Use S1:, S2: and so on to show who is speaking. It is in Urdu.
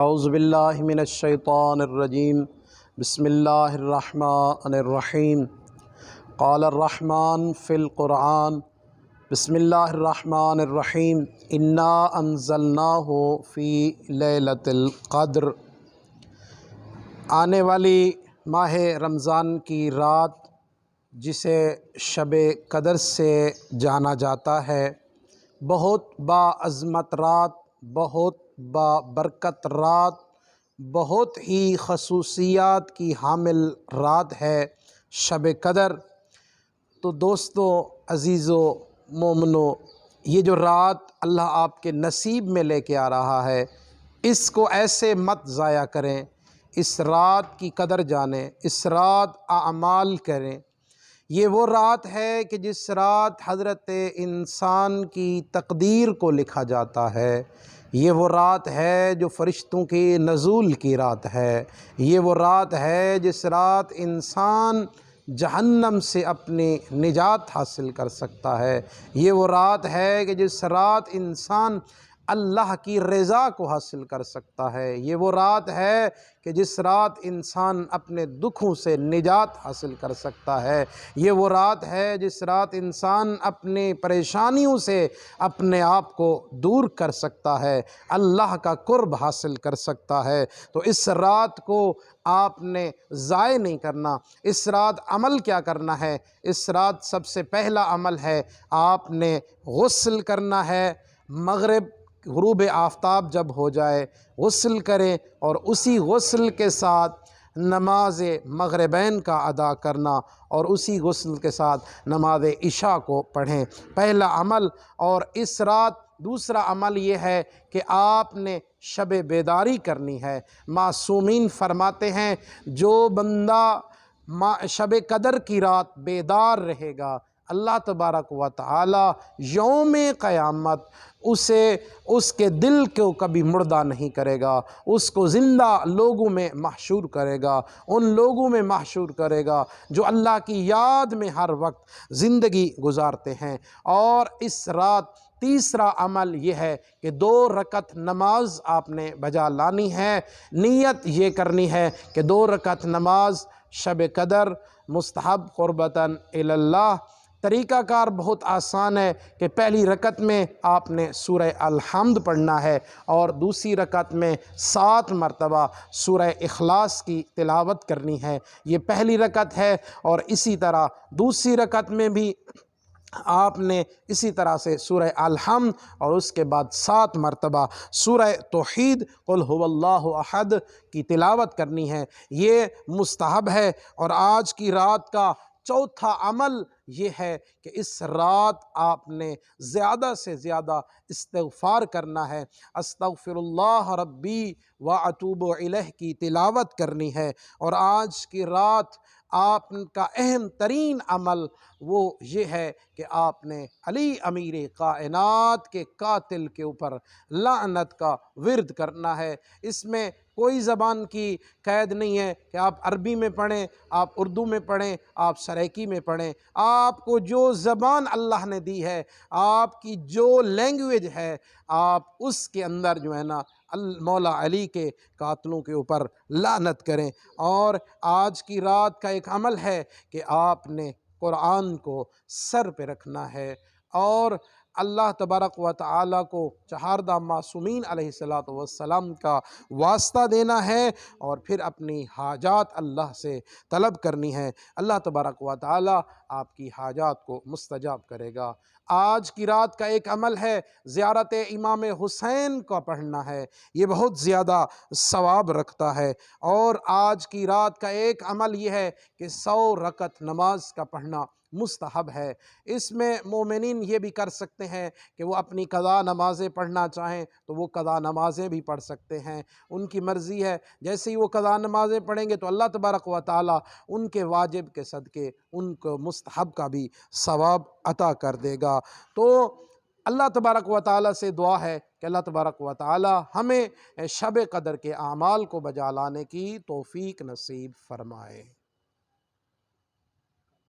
S1: اعوذ باللہ من الشیطان الرجیم بسم اللہ الرحمن الرحیم قال الرحمن فی القرآن بسم اللہ الرحمن الرحیم انا انزلناہ فی لیلۃ القدر۔ آنے والی ماہ رمضان کی رات جسے شب قدر سے جانا جاتا ہے، بہت باعظمت رات، بہت بابرکت رات، بہت ہی خصوصیات کی حامل رات ہے شب قدر۔ تو دوستو، عزیزو، مومنو، یہ جو رات اللہ آپ کے نصیب میں لے کے آ رہا ہے، اس کو ایسے مت ضائع کریں، اس رات کی قدر جانیں، اس رات اعمال کریں۔ یہ وہ رات ہے کہ جس رات حضرت انسان کی تقدیر کو لکھا جاتا ہے، یہ وہ رات ہے جو فرشتوں کے نزول کی رات ہے، یہ وہ رات ہے جس رات انسان جہنم سے اپنی نجات حاصل کر سکتا ہے، یہ وہ رات ہے کہ جس رات انسان اللہ کی رضا کو حاصل کر سکتا ہے، یہ وہ رات ہے کہ جس رات انسان اپنے دکھوں سے نجات حاصل کر سکتا ہے، یہ وہ رات ہے جس رات انسان اپنی پریشانیوں سے اپنے آپ کو دور کر سکتا ہے، اللہ کا قرب حاصل کر سکتا ہے۔ تو اس رات کو آپ نے ضائع نہیں کرنا۔ اس رات عمل کیا کرنا ہے؟ اس رات سب سے پہلا عمل ہے، آپ نے غسل کرنا ہے۔ مغرب غروب آفتاب جب ہو جائے غسل کریں، اور اسی غسل کے ساتھ نماز مغربین کا ادا کرنا، اور اسی غسل کے ساتھ نماز عشاء کو پڑھیں، پہلا عمل۔ اور اس رات دوسرا عمل یہ ہے کہ آپ نے شب بیداری کرنی ہے۔ معصومین فرماتے ہیں جو بندہ شب قدر کی رات بیدار رہے گا، اللہ تبارک و تعالی یوم قیامت اسے اس کے دل کو کبھی مردہ نہیں کرے گا، اس کو زندہ لوگوں میں محشور کرے گا، ان لوگوں میں محشور کرے گا جو اللہ کی یاد میں ہر وقت زندگی گزارتے ہیں۔ اور اس رات تیسرا عمل یہ ہے کہ 2 رکعت نماز آپ نے بجا لانی ہے۔ نیت یہ کرنی ہے کہ 2 رکعت نماز شب قدر مستحب قربتاً الی اللہ۔ طریقہ کار بہت آسان ہے کہ پہلی رکعت میں آپ نے سورہ الحمد پڑھنا ہے، اور دوسری رکعت میں 7 مرتبہ سورہ اخلاص کی تلاوت کرنی ہے۔ یہ پہلی رکعت ہے، اور اسی طرح دوسری رکعت میں بھی آپ نے اسی طرح سے سورہ الحمد اور اس کے بعد 7 مرتبہ سورہ توحید قل هو اللہ احد کی تلاوت کرنی ہے۔ یہ مستحب ہے۔ اور آج کی رات کا چوتھا عمل یہ ہے کہ اس رات آپ نے زیادہ سے زیادہ استغفار کرنا ہے، استغفر اللہ ربی واتوب الیہ کی تلاوت کرنی ہے۔ اور آج کی رات آپ کا اہم ترین عمل وہ یہ ہے کہ آپ نے علی امیر کائنات کے قاتل کے اوپر لعنت کا ورد کرنا ہے۔ اس میں کوئی زبان کی قید نہیں ہے کہ آپ عربی میں پڑھیں، آپ اردو میں پڑھیں، آپ سرائیکی میں پڑھیں۔ آپ کو جو زبان اللہ نے دی ہے، آپ کی جو لینگویج ہے، آپ اس کے اندر جو ہے نا مولا علی کے قاتلوں کے اوپر لعنت کریں۔ اور آج کی رات کا ایک عمل ہے کہ آپ نے قرآن کو سر پہ رکھنا ہے، اور اللہ تبارک و تعالی کو چہاردہ معصومین علیہ السلام کا واسطہ دینا ہے، اور پھر اپنی حاجات اللہ سے طلب کرنی ہے۔ اللہ تبارک و تعالی آپ کی حاجات کو مستجاب کرے گا۔ آج کی رات کا ایک عمل ہے، زیارت امام حسین کا پڑھنا ہے، یہ بہت زیادہ ثواب رکھتا ہے۔ اور آج کی رات کا ایک عمل یہ ہے کہ 100 رکعت نماز کا پڑھنا مستحب ہے۔ اس میں مومنین یہ بھی کر سکتے ہیں کہ وہ اپنی قضا نمازیں پڑھنا چاہیں تو وہ قضا نمازیں بھی پڑھ سکتے ہیں، ان کی مرضی ہے۔ جیسے ہی وہ قضا نمازیں پڑھیں گے تو اللہ تبارک و تعالی ان کے واجب کے صدقے ان کو مستحب کا بھی ثواب عطا کر دے گا۔ تو اللہ تبارک و تعالی سے دعا ہے کہ اللہ تبارک و تعالی ہمیں شب قدر کے اعمال کو بجا لانے کی توفیق نصیب فرمائے۔